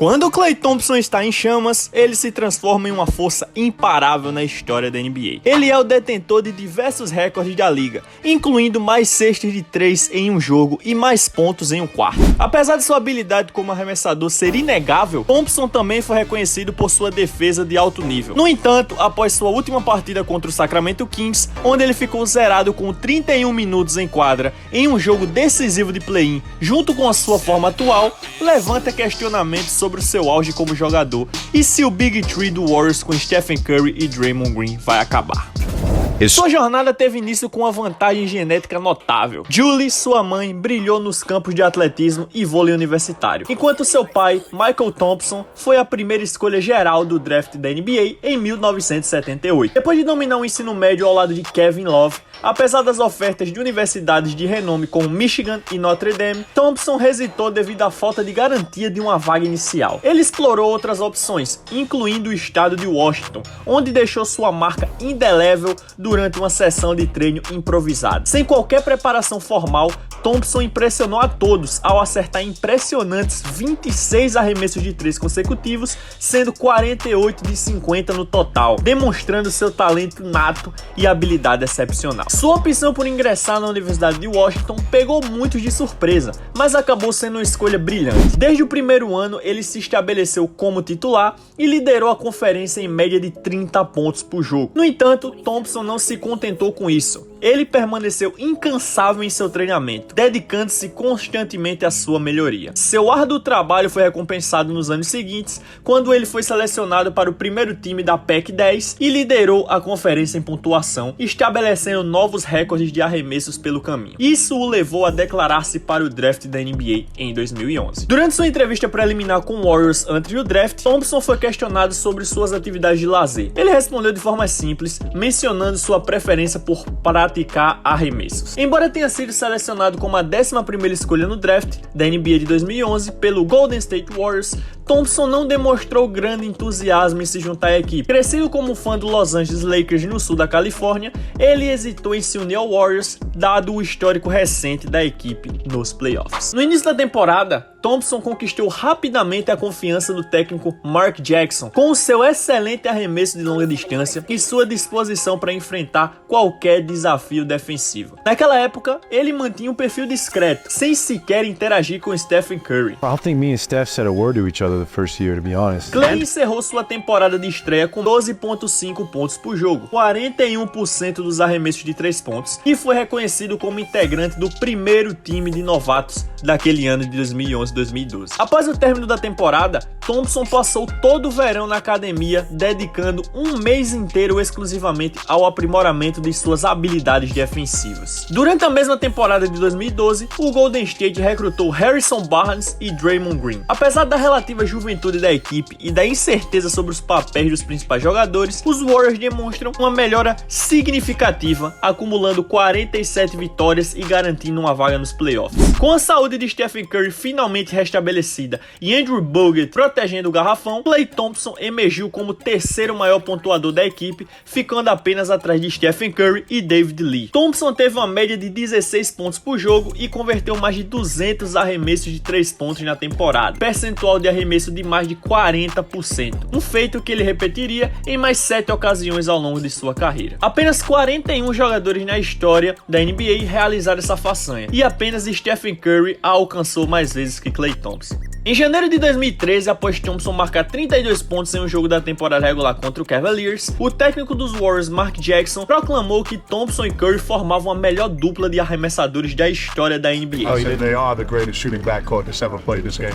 Quando Klay Thompson está em chamas, ele se transforma em uma força imparável na história da NBA. Ele é o detentor de diversos recordes da liga, incluindo mais cestas de 3 em um jogo e mais pontos em um quarto. Apesar de sua habilidade como arremessador ser inegável, Thompson também foi reconhecido por sua defesa de alto nível. No entanto, após sua última partida contra o Sacramento Kings, onde ele ficou zerado com 31 minutos em quadra em um jogo decisivo de play-in, junto com a sua forma atual, levanta questionamentos sobre o seu auge como jogador e se o Big Three do Warriors com Stephen Curry e Draymond Green vai acabar. Sua jornada teve início com uma vantagem genética notável. Julie, sua mãe, brilhou nos campos de atletismo e vôlei universitário, enquanto seu pai, Michael Thompson, foi a primeira escolha geral do draft da NBA em 1978. Depois de dominar o ensino médio ao lado de Kevin Love, apesar das ofertas de universidades de renome como Michigan e Notre Dame, Thompson hesitou devido à falta de garantia de uma vaga inicial. Ele explorou outras opções, incluindo o estado de Washington, onde deixou sua marca indelével durante uma sessão de treino improvisada. Sem qualquer preparação formal, Thompson impressionou a todos ao acertar impressionantes 26 arremessos de 3 consecutivos, sendo 48 de 50 no total, demonstrando seu talento nato e habilidade excepcional. Sua opção por ingressar na Universidade de Washington pegou muitos de surpresa, mas acabou sendo uma escolha brilhante. Desde o primeiro ano, ele se estabeleceu como titular e liderou a conferência em média de 30 pontos por jogo. No entanto, Thompson não se contentou com isso. Ele permaneceu incansável em seu treinamento, dedicando-se constantemente à sua melhoria. Seu árduo trabalho foi recompensado nos anos seguintes, quando ele foi selecionado para o primeiro time da PAC-10 e liderou a conferência em pontuação, estabelecendo novos recordes de arremessos pelo caminho. Isso o levou a declarar-se para o draft da NBA em 2011. Durante sua entrevista preliminar com o Warriors antes do draft, Thompson foi questionado sobre suas atividades de lazer. Ele respondeu de forma simples, mencionando sua preferência por praticar arremessos. Embora tenha sido selecionado como a 11ª escolha no draft da NBA de 2011 pelo Golden State Warriors, Thompson não demonstrou grande entusiasmo em se juntar à equipe. Crescido como fã do Los Angeles Lakers no sul da Califórnia, ele hesitou em se unir ao Warriors, dado o histórico recente da equipe nos playoffs. No início da temporada, Thompson conquistou rapidamente a confiança do técnico Mark Jackson, com o seu excelente arremesso de longa distância e sua disposição para enfrentar qualquer desafio defensivo. Naquela época, ele mantinha um perfil discreto, sem sequer interagir com Stephen Curry. I don't think me and Steph said a word to each other the first year, to be honest. Klay encerrou sua temporada de estreia com 12,5 pontos por jogo, 41% dos arremessos de 3 pontos, e foi reconhecido como integrante do primeiro time de novatos daquele ano de 2011-2012. Após o término da temporada, Thompson passou todo o verão na academia, dedicando um mês inteiro exclusivamente ao aprimoramento de suas habilidades defensivas. Durante a mesma temporada de 2012, o Golden State recrutou Harrison Barnes e Draymond Green. Apesar da relativa juventude da equipe e da incerteza sobre os papéis dos principais jogadores, os Warriors demonstram uma melhora significativa, acumulando 47 vitórias e garantindo uma vaga nos playoffs. Com a saúde de Stephen Curry finalmente restabelecida e Andrew Bogut protegendo o garrafão, Klay Thompson emergiu como o terceiro maior pontuador da equipe, ficando apenas atrás de Stephen Curry e David Lee. Thompson teve uma média de 16 pontos por jogo e converteu mais de 200 arremessos de 3 pontos na temporada, percentual de arremesso de mais de 40%, um feito que ele repetiria em mais 7 ocasiões ao longo de sua carreira. Apenas 41 jogadores na história da NBA realizaram essa façanha, e apenas Stephen Curry a alcançou mais vezes que Klay Thompson. Em janeiro de 2013, após Thompson marcar 32 pontos em um jogo da temporada regular contra o Cavaliers, o técnico dos Warriors, Mark Jackson, proclamou que Thompson e Curry formavam a melhor dupla de arremessadores da história da NBA.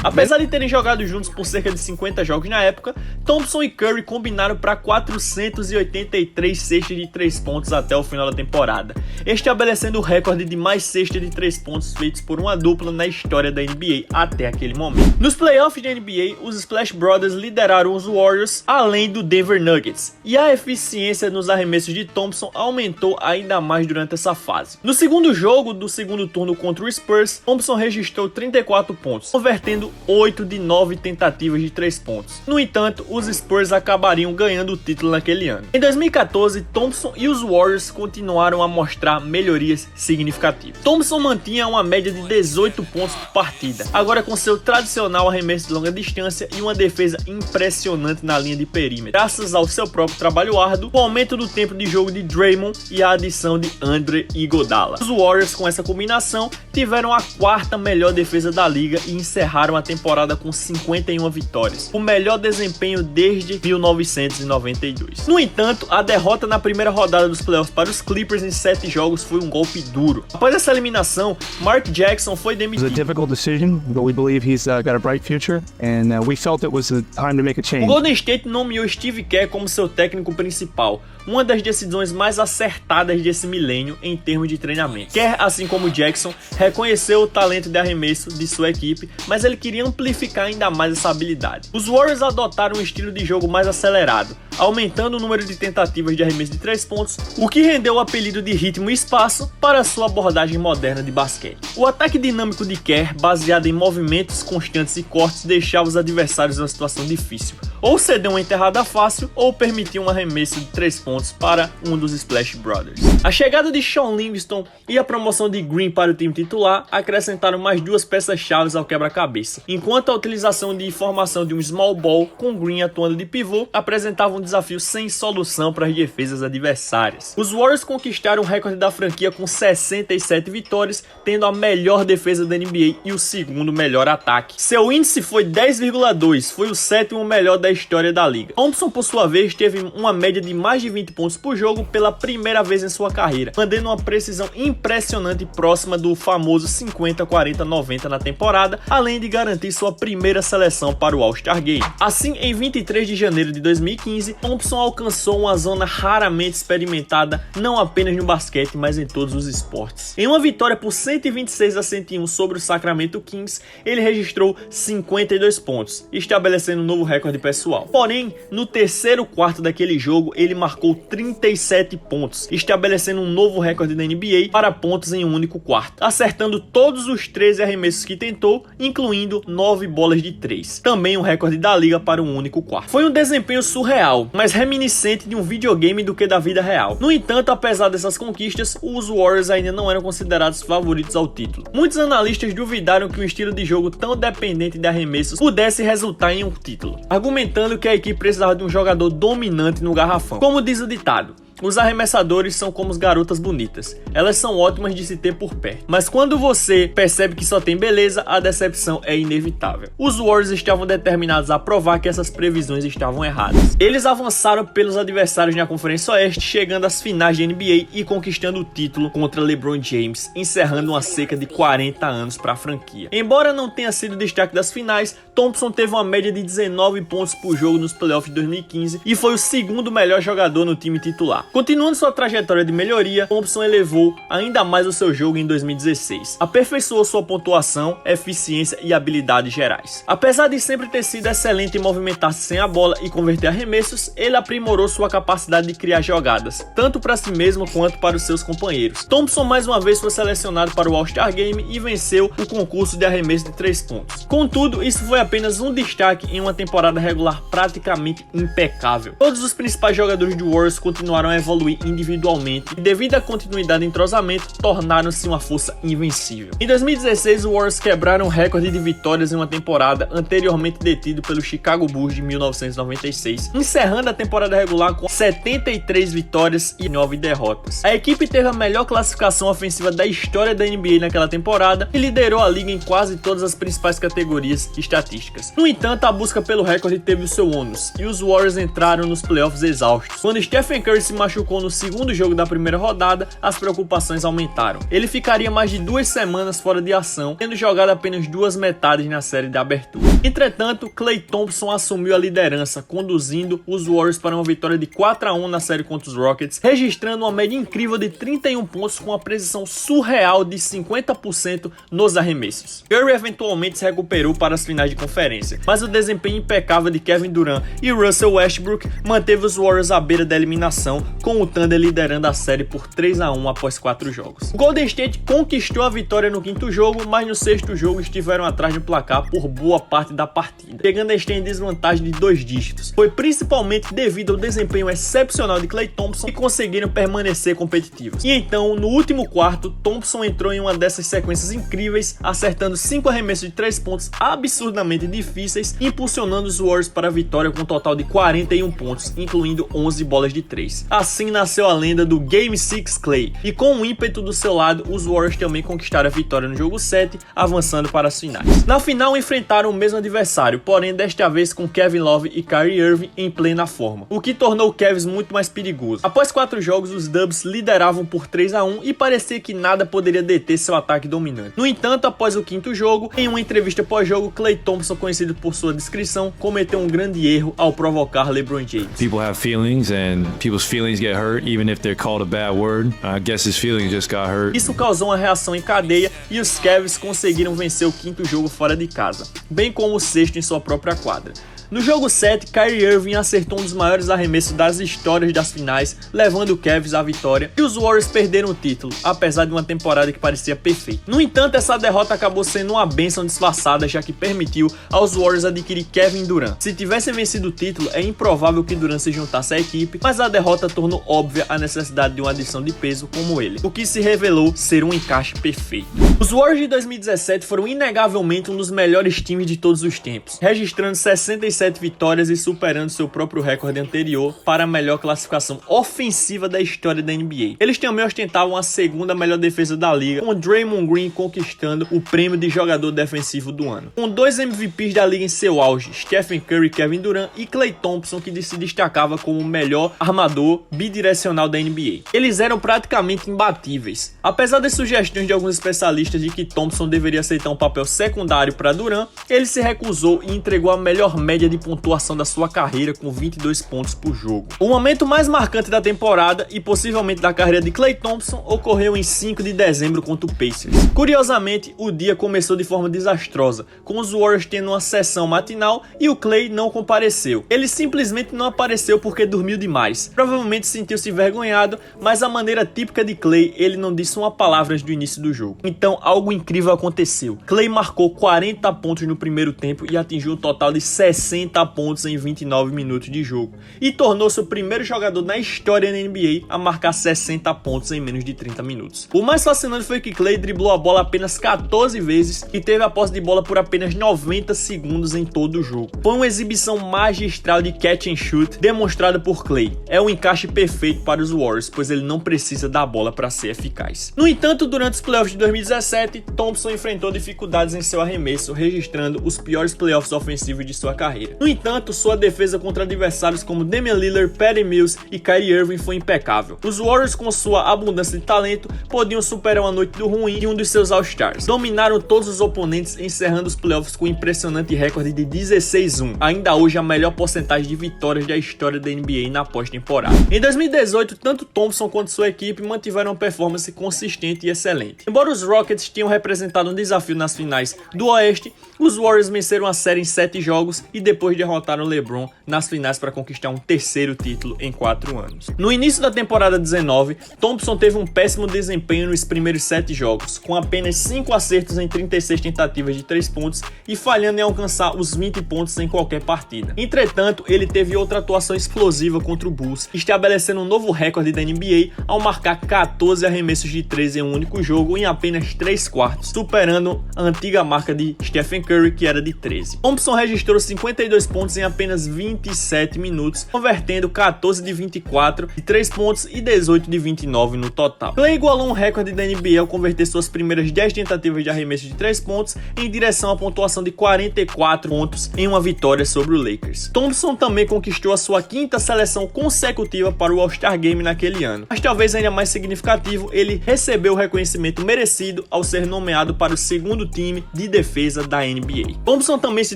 Apesar de terem jogado juntos por cerca de 50 jogos na época, Thompson e Curry combinaram para 483 cestas de 3 pontos até o final da temporada, estabelecendo o recorde de mais cestas de 3 pontos feitos por uma dupla na história da NBA até aquele momento. Nos playoffs da NBA, os Splash Brothers lideraram os Warriors, além do Denver Nuggets, e a eficiência nos arremessos de Thompson aumentou ainda mais durante essa fase. No segundo jogo do segundo turno contra o Spurs, Thompson registrou 34 pontos, convertendo 8 de 9 tentativas de 3 pontos. No entanto, os Spurs acabariam ganhando o título naquele ano. Em 2014, Thompson e os Warriors continuaram a mostrar melhorias significativas. Thompson mantinha uma média de 18 pontos por partida, agora com seu tradicional excepcional arremesso de longa distância e uma defesa impressionante na linha de perímetro, graças ao seu próprio trabalho árduo, o aumento do tempo de jogo de Draymond e a adição de Andre Iguodala. Os Warriors, com essa combinação, tiveram a quarta melhor defesa da liga e encerraram a temporada com 51 vitórias, o melhor desempenho desde 1992. No entanto, a derrota na primeira rodada dos playoffs para os Clippers em 7 jogos foi um golpe duro. Após essa eliminação, Mark Jackson foi demitido. It was a difficult decision, but we believe he's got a bright future, and we felt it was the time to make a change. O Golden State nomeou Steve Kerr como seu técnico principal, uma das decisões mais acertadas desse milênio em termos de treinamento. Kerr, assim como Jackson, reconheceu o talento de arremesso de sua equipe, mas ele queria amplificar ainda mais essa habilidade. Os Warriors adotaram um estilo de jogo mais acelerado, aumentando o número de tentativas de arremesso de 3 pontos, o que rendeu o apelido de ritmo e espaço para sua abordagem moderna de basquete. O ataque dinâmico de Kerr, baseado em movimentos constantes e cortes, deixava os adversários em uma situação difícil, ou ceder uma enterrada fácil, ou permitir um arremesso de 3 pontos para um dos Splash Brothers. A chegada de Shaun Livingston e a promoção de Green para o time titular acrescentaram mais 2 peças-chave ao quebra-cabeça, enquanto a utilização de formação de um small ball com Green atuando de pivô apresentava um desafio sem solução para as defesas adversárias. Os Warriors conquistaram o recorde da franquia com 67 vitórias, tendo a melhor defesa da NBA e o segundo melhor ataque. Seu índice foi 10,2, foi o 7º melhor da história da liga. Thompson, por sua vez, teve uma média de mais de 20 pontos por jogo pela primeira vez em sua carreira, mantendo uma precisão impressionante próxima do famoso 50-40-90 na temporada, além de garantir sua primeira seleção para o All-Star Game. Assim, em 23 de janeiro de 2015, Thompson alcançou uma zona raramente experimentada, não apenas no basquete, mas em todos os esportes. Em uma vitória por 126-101 sobre o Sacramento Kings, ele registrou 52 pontos, estabelecendo um novo recorde pessoal. Porém, no terceiro quarto daquele jogo, ele marcou 37 pontos, estabelecendo um novo recorde da NBA para pontos em um único quarto, acertando todos os 13 arremessos que tentou, incluindo 9 bolas de 3, também um recorde da liga para um único quarto. Foi um desempenho surreal, mais reminiscente de um videogame do que da vida real. No entanto, apesar dessas conquistas, os Warriors ainda não eram considerados favoritos ao título. Muitos analistas duvidaram que um estilo de jogo tão dependente de arremessos pudesse resultar em um título, argumentando que a equipe precisava de um jogador dominante no garrafão. Como diz o ditado, os arremessadores são como as garotas bonitas, elas são ótimas de se ter por perto, mas quando você percebe que só tem beleza, a decepção é inevitável. Os Warriors estavam determinados a provar que essas previsões estavam erradas. Eles avançaram pelos adversários na Conferência Oeste, chegando às finais de NBA e conquistando o título contra LeBron James, encerrando uma seca de 40 anos para a franquia. Embora não tenha sido destaque das finais, Thompson teve uma média de 19 pontos por jogo nos playoffs de 2015 e foi o segundo melhor jogador no time titular. Continuando sua trajetória de melhoria, Thompson elevou ainda mais o seu jogo em 2016. Aperfeiçoou sua pontuação, eficiência e habilidades gerais. Apesar de sempre ter sido excelente em movimentar-se sem a bola e converter arremessos, ele aprimorou sua capacidade de criar jogadas, tanto para si mesmo quanto para os seus companheiros. Thompson mais uma vez foi selecionado para o All-Star Game e venceu o concurso de arremesso de 3 pontos. Contudo, isso foi apenas um destaque em uma temporada regular praticamente impecável. Todos os principais jogadores do Warriors continuaram a evoluir individualmente e, devido à continuidade e entrosamento, tornaram-se uma força invencível. Em 2016, os Warriors quebraram o recorde de vitórias em uma temporada anteriormente detido pelo Chicago Bulls de 1996, encerrando a temporada regular com 73 vitórias e 9 derrotas. A equipe teve a melhor classificação ofensiva da história da NBA naquela temporada e liderou a liga em quase todas as principais categorias estatísticas. No entanto, a busca pelo recorde teve o seu ônus e os Warriors entraram nos playoffs exaustos. Quando Stephen Curry se machucou no segundo jogo da primeira rodada, as preocupações aumentaram. Ele ficaria mais de 2 semanas fora de ação, tendo jogado apenas 2 metades na série de abertura. Entretanto, Klay Thompson assumiu a liderança, conduzindo os Warriors para uma vitória de 4-1 na série contra os Rockets, registrando uma média incrível de 31 pontos com uma precisão surreal de 50% nos arremessos. Curry eventualmente se recuperou para as finais de conferência, mas o desempenho impecável de Kevin Durant e Russell Westbrook manteve os Warriors à beira da eliminação, com o Thunder liderando a série por 3-1 após 4 jogos. O Golden State conquistou a vitória no 5º jogo, mas no 6º jogo estiveram atrás do placar por boa parte da partida, chegando a estar em desvantagem de 2 dígitos. Foi principalmente devido ao desempenho excepcional de Klay Thompson que conseguiram permanecer competitivos. E então, no último quarto, Thompson entrou em uma dessas sequências incríveis, acertando 5 arremessos de 3 pontos absurdamente difíceis, impulsionando os Warriors para a vitória com um total de 41 pontos, incluindo 11 bolas de 3. Assim nasceu a lenda do Game 6 Klay, e com o ímpeto do seu lado, os Warriors também conquistaram a vitória no jogo 7, avançando para as finais. Na final enfrentaram o mesmo adversário, porém desta vez com Kevin Love e Kyrie Irving em plena forma, o que tornou o Cavs muito mais perigoso. Após 4 jogos, os Dubs lideravam por 3-1 e parecia que nada poderia deter seu ataque dominante. No entanto, após o 5º jogo, em uma entrevista pós-jogo, Klay Thompson, conhecido por sua discrição, cometeu um grande erro ao provocar LeBron James. People have feelings and people's feelings get hurt even if they're called a bad word. I guess his feelings just got hurt. Isso causou uma reação em cadeia e os Cavs conseguiram vencer o 5º jogo fora de casa, bem como o 6º em sua própria quadra. No jogo 7, Kyrie Irving acertou um dos maiores arremessos das histórias das finais, levando o Cavs à vitória, e os Warriors perderam o título, apesar de uma temporada que parecia perfeita. No entanto, essa derrota acabou sendo uma bênção disfarçada, já que permitiu aos Warriors adquirir Kevin Durant. Se tivessem vencido o título, é improvável que Durant se juntasse à equipe, mas a derrota tornou óbvia a necessidade de uma adição de peso como ele, o que se revelou ser um encaixe perfeito. Os Warriors de 2017 foram inegavelmente um dos melhores times de todos os tempos, registrando 67 vitórias e superando seu próprio recorde anterior para a melhor classificação ofensiva da história da NBA. Eles também ostentavam a 2ª melhor defesa da liga, com Draymond Green conquistando o prêmio de jogador defensivo do ano. Com 2 MVPs da liga em seu auge, Stephen Curry, Kevin Durant e Klay Thompson, que se destacava como o melhor armador bidirecional da NBA. Eles eram praticamente imbatíveis. Apesar das sugestões de alguns especialistas de que Thompson deveria aceitar um papel secundário para Durant, ele se recusou e entregou a melhor média de pontuação da sua carreira com 22 pontos por jogo. O momento mais marcante da temporada e possivelmente da carreira de Klay Thompson ocorreu em 5 de dezembro contra o Pacers. Curiosamente, o dia começou de forma desastrosa, com os Warriors tendo uma sessão matinal e o Klay não compareceu. Ele simplesmente não apareceu porque dormiu demais. Provavelmente sentiu-se envergonhado, mas a maneira típica de Klay, ele não disse uma palavra antes do início do jogo. Então algo incrível aconteceu. Klay marcou 40 pontos no primeiro tempo e atingiu um total de 60 pontos em 29 minutos de jogo, e tornou-se o primeiro jogador na história da NBA a marcar 60 pontos em menos de 30 minutos. O mais fascinante foi que Klay driblou a bola apenas 14 vezes e teve a posse de bola por apenas 90 segundos em todo o jogo. Foi uma exibição magistral de catch and shoot demonstrada por Klay. É um encaixe perfeito para os Warriors, pois ele não precisa da bola para ser eficaz. No entanto, durante os playoffs de 2017, Thompson enfrentou dificuldades em seu arremesso, registrando os piores playoffs ofensivos de sua carreira. No entanto, sua defesa contra adversários como Damian Lillard, Patty Mills e Kyrie Irving foi impecável. Os Warriors, com sua abundância de talento, podiam superar uma noite do ruim de um dos seus All-Stars. Dominaram todos os oponentes, encerrando os playoffs com um impressionante recorde de 16-1, ainda hoje a melhor porcentagem de vitórias da história da NBA na pós-temporada. Em 2018, tanto Thompson quanto sua equipe mantiveram uma performance consistente e excelente. Embora os Rockets tenham representado um desafio nas finais do Oeste, os Warriors venceram a série em 7 jogos e depois derrotaram o LeBron nas finais para conquistar um 3º título em 4 anos. No início da temporada 19, Thompson teve um péssimo desempenho nos primeiros 7 jogos, com apenas 5 acertos em 36 tentativas de 3 pontos e falhando em alcançar os 20 pontos em qualquer partida. Entretanto, ele teve outra atuação explosiva contra o Bulls, estabelecendo um novo recorde da NBA ao marcar 14 arremessos de 3 em um único jogo em apenas 3 quartos, superando a antiga marca de Stephen Curry, que era de 13. Thompson registrou 52 pontos em apenas 27 minutos, convertendo 14 de 24 de 3 pontos e 18 de 29 no total. Klay igualou um recorde da NBA ao converter suas primeiras 10 tentativas de arremesso de 3 pontos em direção à pontuação de 44 pontos em uma vitória sobre o Lakers. Thompson também conquistou a sua 5ª seleção consecutiva para o All-Star Game naquele ano, mas talvez ainda mais significativo, ele recebeu o reconhecimento merecido ao ser nomeado para o 2º time de defesa da NBA. Thompson também se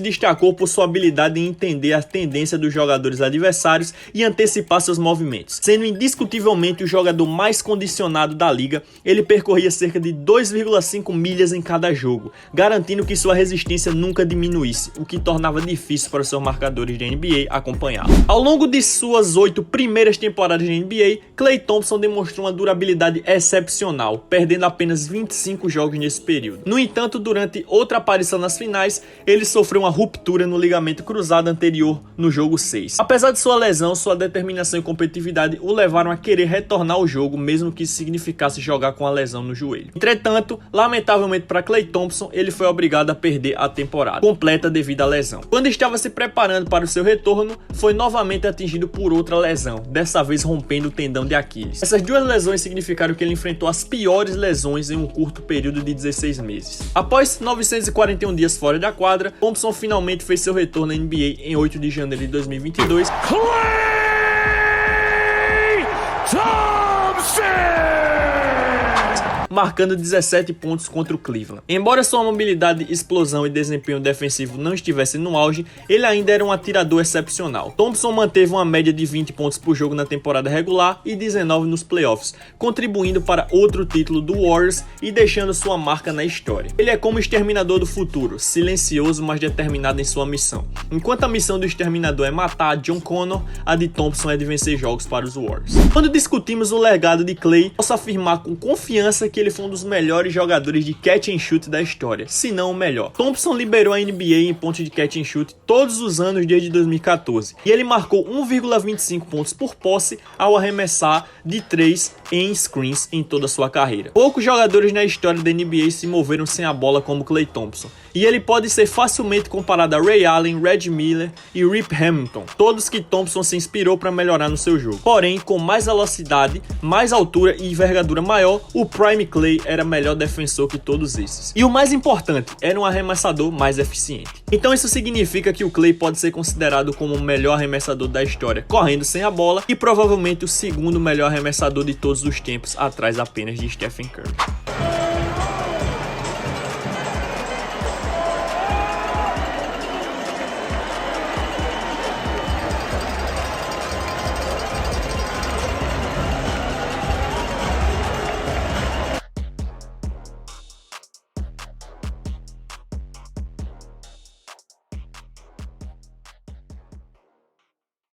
destacou por sua habilidade habilidade em entender a tendência dos jogadores adversários e antecipar seus movimentos. Sendo indiscutivelmente o jogador mais condicionado da liga, ele percorria cerca de 2,5 milhas em cada jogo, garantindo que sua resistência nunca diminuísse, o que tornava difícil para os seus marcadores de NBA acompanhá-lo. Ao longo de suas 8 primeiras temporadas de NBA, Klay Thompson demonstrou uma durabilidade excepcional, perdendo apenas 25 jogos nesse período. No entanto, durante outra aparição nas finais, ele sofreu uma ruptura no ligamento cruzado anterior no jogo 6. Apesar de sua lesão, sua determinação e competitividade o levaram a querer retornar ao jogo, mesmo que isso significasse jogar com a lesão no joelho. Entretanto, lamentavelmente para Klay Thompson, ele foi obrigado a perder a temporada completa devido à lesão. Quando estava se preparando para o seu retorno, foi novamente atingido por outra lesão, dessa vez rompendo o tendão de Aquiles. Essas duas lesões significaram que ele enfrentou as piores lesões em um curto período de 16 meses. Após 941 dias fora da quadra, Thompson finalmente fez seu retorno na NBA em 8 de janeiro de 2022. Marcando 17 pontos contra o Cleveland. Embora sua mobilidade, explosão e desempenho defensivo não estivessem no auge, ele ainda era um atirador excepcional. Thompson manteve uma média de 20 pontos por jogo na temporada regular e 19 nos playoffs, contribuindo para outro título do Warriors e deixando sua marca na história. Ele é como o exterminador do futuro, silencioso mas determinado em sua missão. Enquanto a missão do exterminador é matar John Connor, a de Thompson é de vencer jogos para os Warriors. Quando discutimos o legado de Klay, posso afirmar com confiança que ele foi um dos melhores jogadores de catch and shoot da história, se não o melhor. Thompson liderou a NBA em pontos de catch and shoot todos os anos desde 2014, e ele marcou 1,25 pontos por posse ao arremessar de 3 em screens em toda a sua carreira. Poucos jogadores na história da NBA se moveram sem a bola como Klay Thompson, e ele pode ser facilmente comparado a Ray Allen, Reggie Miller e Rip Hamilton, todos que Thompson se inspirou para melhorar no seu jogo. Porém, com mais velocidade, mais altura e envergadura maior, o Prime Klay era melhor defensor que todos esses. E o mais importante, era um arremessador mais eficiente. Então isso significa que o Klay pode ser considerado como o melhor arremessador da história, correndo sem a bola, e provavelmente o segundo melhor arremessador de todos os tempos, atrás apenas de Stephen Curry.